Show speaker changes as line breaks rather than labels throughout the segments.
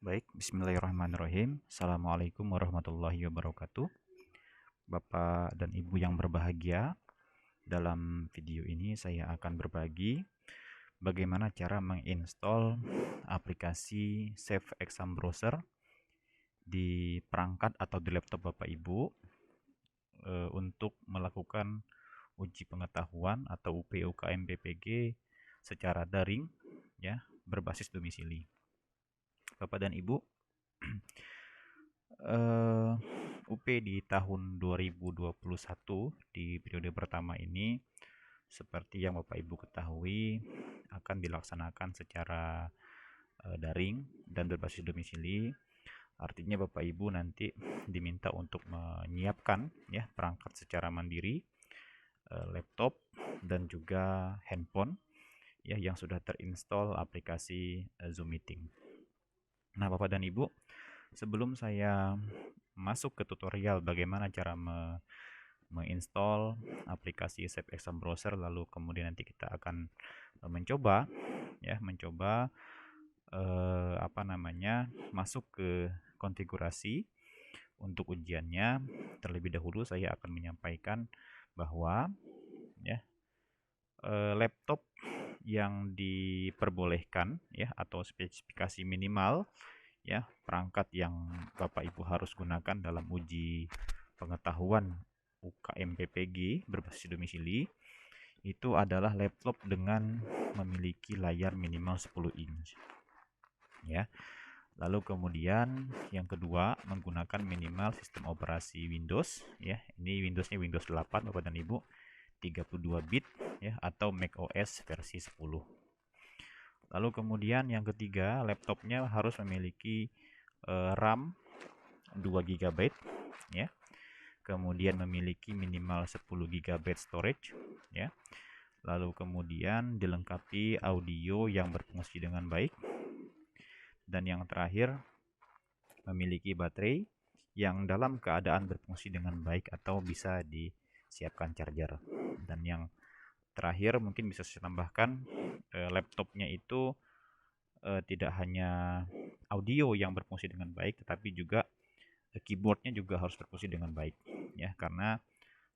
Baik, bismillahirrahmanirrahim. Assalamualaikum warahmatullahi wabarakatuh. Bapak dan Ibu yang berbahagia, dalam video ini saya akan berbagi bagaimana cara menginstall aplikasi Save Exam Browser di perangkat atau di laptop Bapak Ibu untuk melakukan uji pengetahuan atau UP-UKM PPG secara daring ya, berbasis domisili. Bapak dan Ibu, UP di tahun 2021 di periode pertama ini seperti yang Bapak Ibu ketahui akan dilaksanakan secara daring dan berbasis domisili. Artinya Bapak Ibu nanti diminta untuk menyiapkan ya perangkat secara mandiri, laptop dan juga handphone ya yang sudah terinstall aplikasi Zoom Meeting. Nah, Bapak dan Ibu, sebelum saya masuk ke tutorial bagaimana cara menginstall aplikasi Save Exam Browser, lalu kemudian nanti kita akan mencoba masuk ke konfigurasi untuk ujiannya. Terlebih dahulu saya akan menyampaikan bahwa ya laptop yang diperbolehkan ya atau spesifikasi minimal ya perangkat yang Bapak Ibu harus gunakan dalam uji pengetahuan UKM PPG berbasis domisili itu adalah laptop dengan memiliki layar minimal 10 inch ya. Lalu kemudian yang kedua menggunakan minimal sistem operasi Windows ya. Ini Windowsnya Windows 8 Bapak dan Ibu, 32 bit ya atau macOS versi 10. Lalu kemudian yang ketiga, laptopnya harus memiliki RAM 2 GB ya. Kemudian memiliki minimal 10 GB storage ya. Lalu kemudian dilengkapi audio yang berfungsi dengan baik. Dan yang terakhir, memiliki baterai yang dalam keadaan berfungsi dengan baik atau bisa disiapkan charger. Dan yang terakhir mungkin bisa saya tambahkan, laptopnya itu tidak hanya audio yang berfungsi dengan baik, tetapi juga keyboardnya juga harus berfungsi dengan baik ya, karena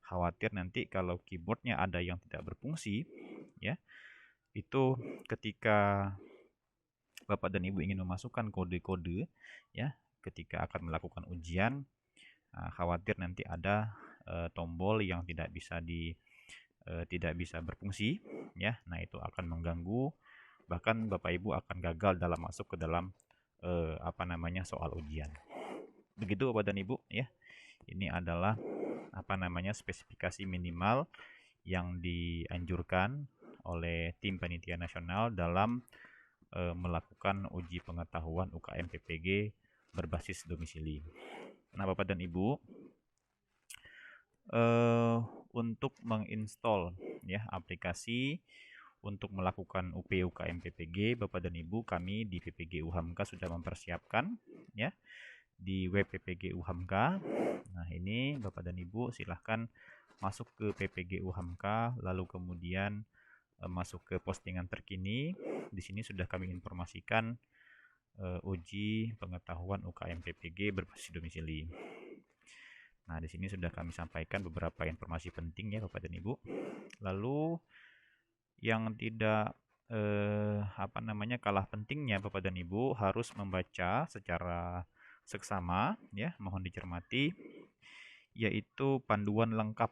khawatir nanti kalau keyboardnya ada yang tidak berfungsi ya, itu ketika Bapak dan Ibu ingin memasukkan kode-kode ya ketika akan melakukan ujian, khawatir nanti ada tombol yang tidak bisa berfungsi ya. Nah, itu akan mengganggu, bahkan Bapak Ibu akan gagal dalam masuk ke dalam soal ujian. Begitu Bapak dan Ibu ya. Ini adalah spesifikasi minimal yang dianjurkan oleh tim panitia nasional dalam melakukan uji pengetahuan UKM PPG berbasis domisili. Nah, Bapak dan Ibu, untuk menginstall ya aplikasi untuk melakukan UP UKM PPG, Bapak dan Ibu, kami di PPG UHAMKA sudah mempersiapkan ya di web PPG UHAMKA. Nah, ini Bapak dan Ibu silahkan masuk ke PPG UHAMKA, lalu kemudian masuk ke postingan terkini. Di sini sudah kami informasikan uji pengetahuan UKM PPG berbasis domisili. Nah, di sini sudah kami sampaikan beberapa informasi penting ya Bapak dan Ibu. Lalu yang tidak kalah pentingnya Bapak dan Ibu harus membaca secara seksama ya, mohon dicermati, yaitu panduan lengkap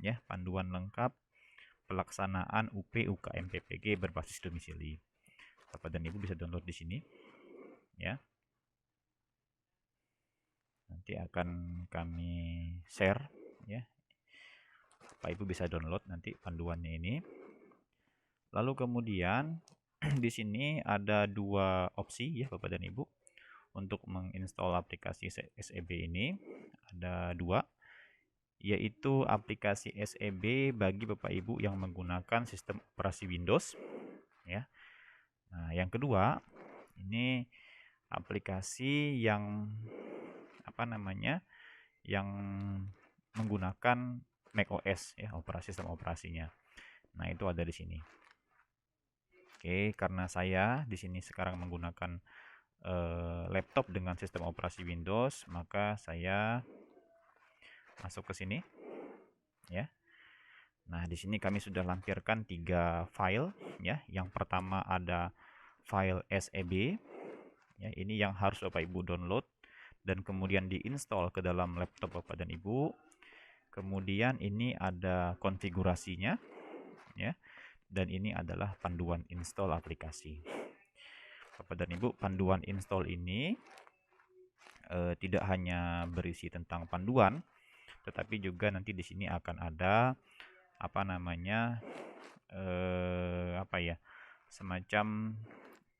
ya, panduan lengkap pelaksanaan UP UKM PPG berbasis domisili. Bapak dan Ibu bisa download di sini ya. Nanti akan kami share ya. Bapak Ibu bisa download nanti panduannya ini. Lalu kemudian di sini ada dua opsi ya Bapak dan Ibu untuk menginstall aplikasi SEB ini. Ada dua, yaitu aplikasi SEB bagi Bapak Ibu yang menggunakan sistem operasi Windows ya. Nah, yang kedua, ini aplikasi yang yang menggunakan macOS ya, sistem operasinya. Nah, itu ada di sini. Oke, karena saya di sini sekarang menggunakan laptop dengan sistem operasi Windows, maka saya masuk ke sini ya. Nah, di sini kami sudah lampirkan 3 file ya. Yang pertama ada file SEB ya, ini yang harus Bapak Ibu download dan kemudian diinstal ke dalam laptop Bapak dan Ibu. Kemudian ini ada konfigurasinya ya. Dan ini adalah panduan install aplikasi. Bapak dan Ibu, panduan install ini tidak hanya berisi tentang panduan, tetapi juga nanti di sini akan ada apa namanya semacam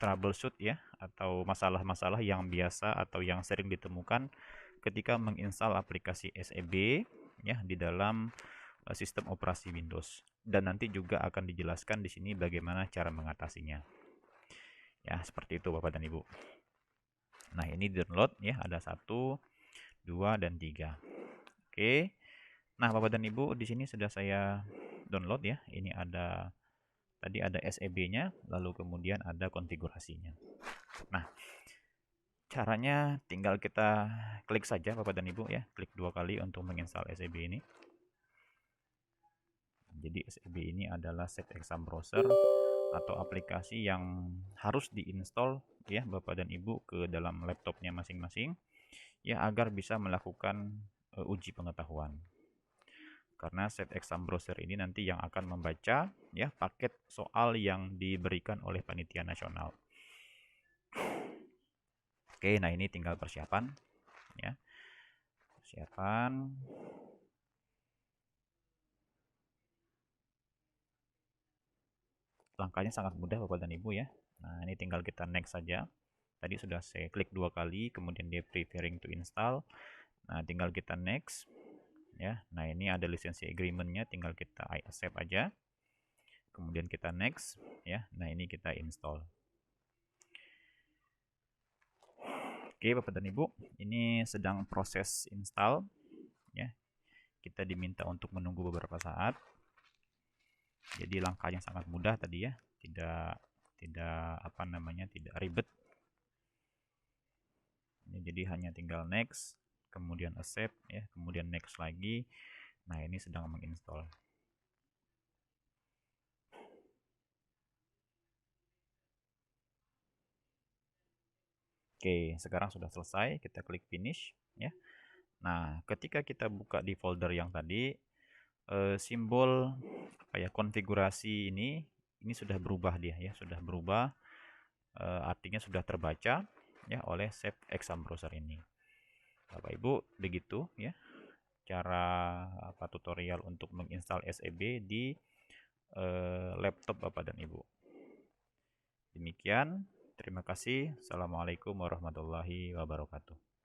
troubleshoot ya, atau masalah-masalah yang biasa atau yang sering ditemukan ketika menginstal aplikasi SEB ya di dalam sistem operasi Windows. Dan nanti juga akan dijelaskan di sini bagaimana cara mengatasinya. Ya, seperti itu Bapak dan Ibu. Nah, ini download ya, ada 1, 2, dan 3. Oke. Nah, Bapak dan Ibu, di sini sudah saya download ya. Ini ada tadi ada SEB-nya, lalu kemudian ada konfigurasinya. Nah, caranya tinggal kita klik saja Bapak dan Ibu ya. Klik 2 kali untuk menginstal SEB ini. Jadi SEB ini adalah Safe Exam Browser atau aplikasi yang harus diinstal ya Bapak dan Ibu ke dalam laptopnya masing-masing ya agar bisa melakukan uji pengetahuan. Karena Safe Exam Browser ini nanti yang akan membaca ya paket soal yang diberikan oleh panitia nasional. Oke, nah ini tinggal persiapan ya. Persiapan. Langkahnya sangat mudah Bapak dan Ibu ya. Nah, ini tinggal kita next saja. Tadi sudah saya klik 2 kali, kemudian dia preparing to install. Nah, tinggal kita next ya. Nah, ini ada lisensi agreement-nya, tinggal kita I accept aja. Kemudian kita next ya. Nah, ini kita install. Oke, Bapak dan Ibu, ini sedang proses install ya. Kita diminta untuk menunggu beberapa saat. Jadi langkahnya sangat mudah tadi ya, tidak ribet. Jadi hanya tinggal next, kemudian accept ya, kemudian next lagi. Nah, ini sedang menginstall. Oke, sekarang sudah selesai, kita klik finish ya. Nah, ketika kita buka di folder yang tadi, simbol konfigurasi ini sudah berubah dia ya, sudah berubah, artinya sudah terbaca ya oleh Safe Exam Browser ini. Bapak Ibu, begitu ya cara tutorial untuk menginstal SEB di laptop Bapak dan Ibu. Demikian, terima kasih. Assalamualaikum warahmatullahi wabarakatuh.